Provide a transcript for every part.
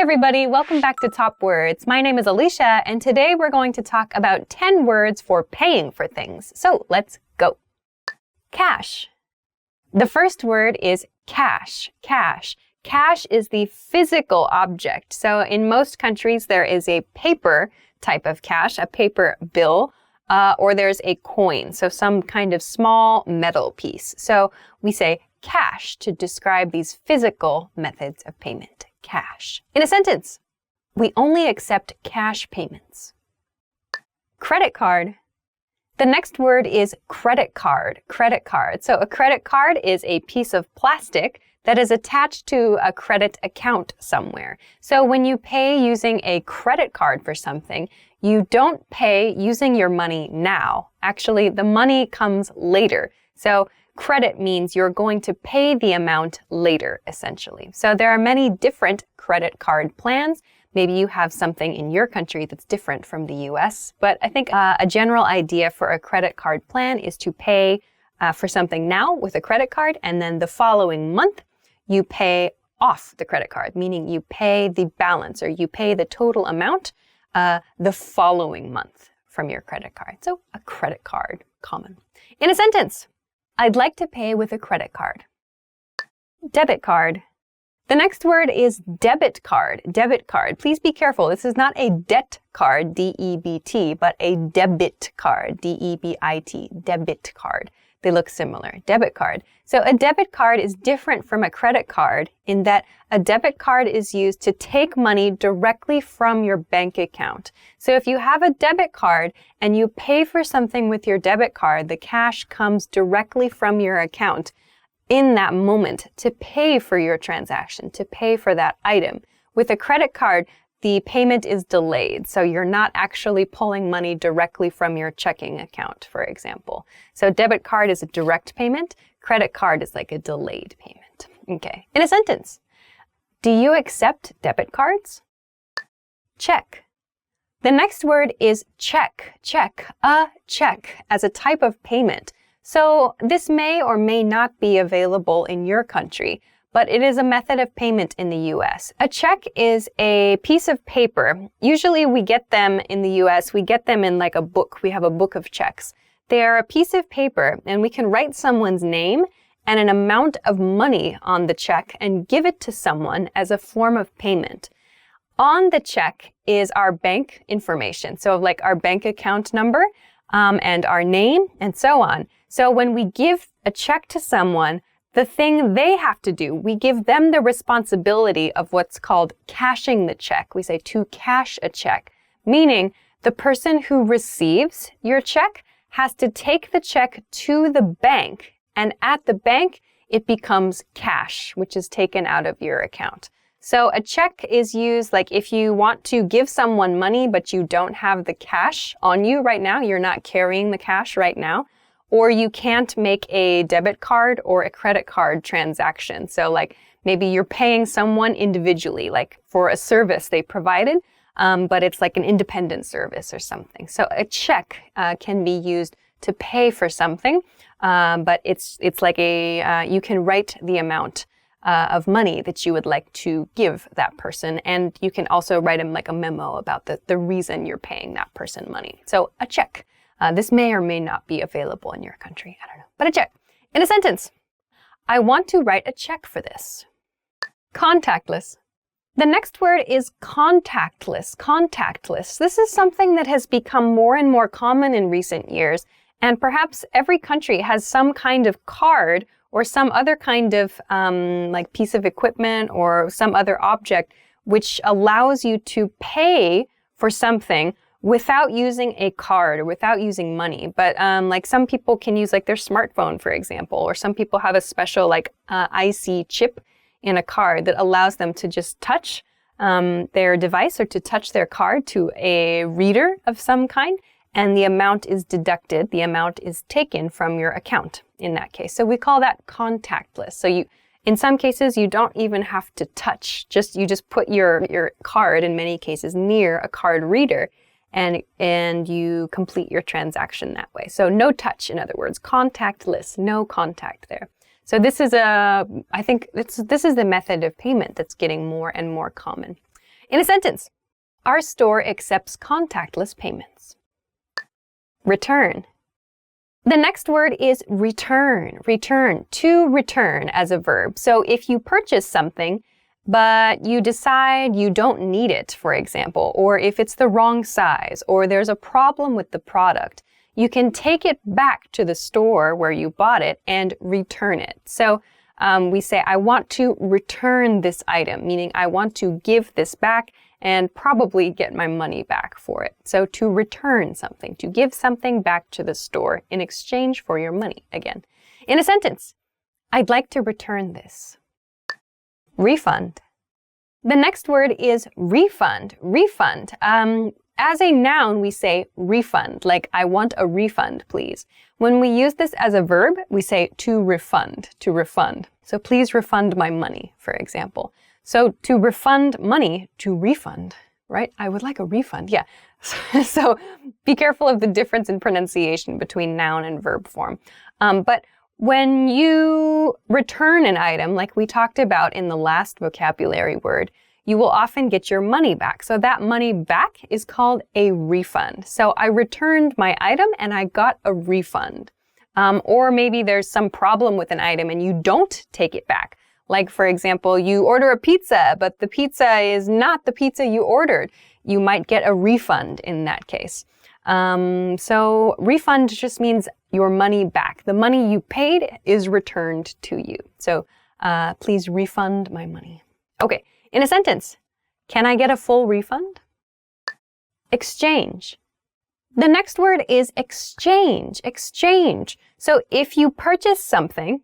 everybody, welcome back to Top Words. My name is Alicia, and today we're going to talk about 10 words for paying for things. So let's go. Cash. The first word is cash. Cash. Cash is the physical object. So in most countries, there is a paper type of cash, a paper bill, or there's a coin, so some kind of small metal piece. So we say cash to describe these physical methods of payment. Cash. In a sentence, we only accept cash payments. Credit card. The next word is credit card. Credit card. So a credit card is a piece of plastic that is attached to a credit account somewhere. So when you pay using a credit card for something, you don't pay using your money now. Actually, the money comes later. So credit means you're going to pay the amount later, essentially. So there are many different credit card plans. Maybe you have something in your country that's different from the US, but I think a general idea for a credit card plan is to pay for something now with a credit card, and then the following month, you pay off the credit card, meaning you pay the balance or you pay the total amount the following month from your credit card. So a credit card, common. In a sentence, I'd like to pay with a credit card. Debit card. The next word is debit card. Debit card. Please be careful. This is not a debt card, D-E-B-T, but a debit card, D-E-B-I-T, debit card. They look similar. Debit card. So a debit card is different from a credit card in that a debit card is used to take money directly from your bank account. So if you have a debit card and you pay for something with your debit card, the cash comes directly from your account in that moment to pay for your transaction, to pay for that item. With a credit card, the payment is delayed, so you're not actually pulling money directly from your checking account, for example. So debit card is a direct payment. Credit card is like a delayed payment. Okay. In a sentence, do you accept debit cards? Check. The next word is check. Check. A check as a type of payment. So this may or may not be available in your country, but it is a method of payment in the US. A check is a piece of paper. Usually we get them in the US, we get them in like a book. We have a book of checks. They are a piece of paper and we can write someone's name and an amount of money on the check and give it to someone as a form of payment. On the check is our bank information. So like our bank account number and our name and so on. So when we give a check to someone, the thing they have to do, we give them the responsibility of what's called cashing the check. We say to cash a check, meaning the person who receives your check has to take the check to the bank, and at the bank, it becomes cash, which is taken out of your account. So a check is used like if you want to give someone money, but you don't have the cash on you right now, you're not carrying the cash right now, or you can't make a debit card or a credit card transaction. So like maybe you're paying someone individually, like for a service they provided, but it's like an independent service or something. So a check can be used to pay for something, but it's like you can write the amount of money that you would like to give that person, and you can also write them like a memo about the reason you're paying that person money. So a check. This may or may not be available in your country. I don't know. But a check. In a sentence, I want to write a check for this. Contactless. The next word is contactless. Contactless. This is something that has become more and more common in recent years. And perhaps every country has some kind of card or some other kind of like piece of equipment or some other object which allows you to pay for something without using a card or without using money. But like some people can use like their smartphone, for example, or some people have a special like IC chip in a card that allows them to just touch their device or to touch their card to a reader of some kind, and the amount is deducted, the amount is taken from your account in that case. So we call that contactless. So in some cases, you don't even have to touch, you just put your card in many cases near a card reader, and you complete your transaction that way. So no touch, in other words, contactless, no contact there. So this is I think this is the method of payment that's getting more and more common. In a sentence, our store accepts contactless payments. Return. The next word is return. Return, to return as a verb. So if you purchase something, but you decide you don't need it, for example, or if it's the wrong size, or there's a problem with the product, you can take it back to the store where you bought it and return it. So we say, I want to return this item, meaning I want to give this back and probably get my money back for it. So to return something, to give something back to the store in exchange for your money again. In a sentence, I'd like to return this. Refund. The next word is refund. Refund. As a noun, we say refund, like I want a refund, please. When we use this as a verb, we say to refund, to refund. So please refund my money, for example. So to refund money, to refund, right? I would like a refund, yeah. So be careful of the difference in pronunciation between noun and verb form. But when you return an item, like we talked about in the last vocabulary word, you will often get your money back. So that money back is called a refund. So I returned my item and I got a refund. Or maybe there's some problem with an item and you don't take it back. Like, for example, you order a pizza, but the pizza is not the pizza you ordered. You might get a refund in that case. So refund just means your money back. The money you paid is returned to you. So please refund my money. Okay, in a sentence, can I get a full refund? Exchange. The next word is exchange. Exchange. So if you purchase something,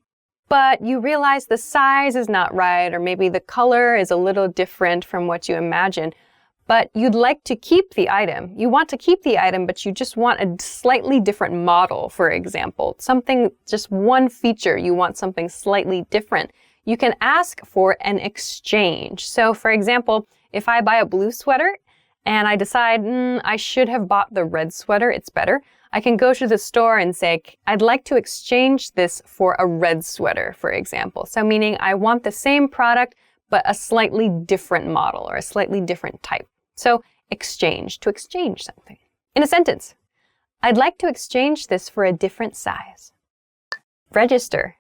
but you realize the size is not right, or maybe the color is a little different from what you imagine, but you'd like to keep the item. You want to keep the item, but you just want a slightly different model, for example. Something, just one feature, you want something slightly different. You can ask for an exchange. So, for example, if I buy a blue sweater and I decide, I should have bought the red sweater, it's better, I can go to the store and say, I'd like to exchange this for a red sweater, for example. So meaning I want the same product, but a slightly different model or a slightly different type. So exchange, to exchange something. In a sentence, I'd like to exchange this for a different size. Register.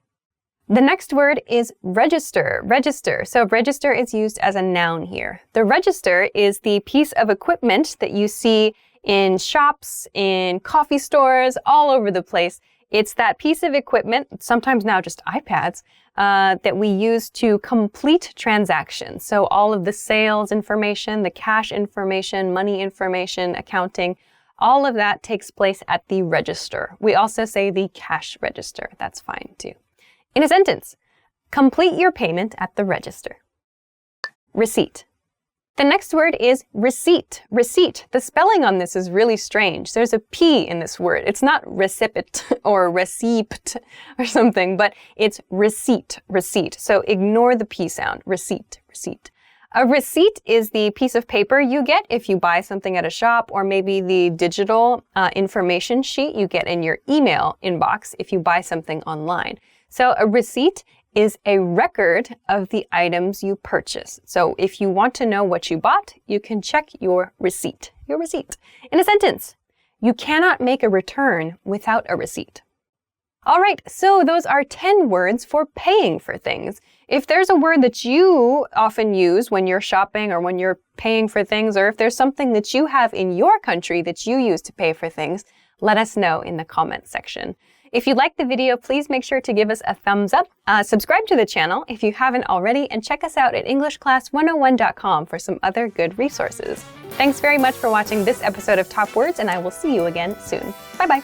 The next word is register. Register. So register is used as a noun here. The register is the piece of equipment that you see in shops, in coffee stores, all over the place. It's that piece of equipment, sometimes now just iPads, that we use to complete transactions. So all of the sales information, the cash information, money information, accounting, all of that takes place at the register. We also say the cash register. That's fine too. In a sentence, complete your payment at the register. Receipt. The next word is receipt. Receipt. The spelling on this is really strange. There's a P in this word. It's not recipient or receipt or something, but it's receipt. Receipt. So ignore the P sound. Receipt. Receipt. A receipt is the piece of paper you get if you buy something at a shop, or maybe the digital information sheet you get in your email inbox if you buy something online. So a receipt is a record of the items you purchase. So if you want to know what you bought, you can check your receipt. Your receipt. In a sentence, you cannot make a return without a receipt. All right, so those are 10 words for paying for things. If there's a word that you often use when you're shopping or when you're paying for things, or if there's something that you have in your country that you use to pay for things, let us know in the comment section. If you liked the video, please make sure to give us a thumbs up, subscribe to the channel if you haven't already, and check us out at EnglishClass101.com for some other good resources. Thanks very much for watching this episode of Top Words, and I will see you again soon. Bye-bye.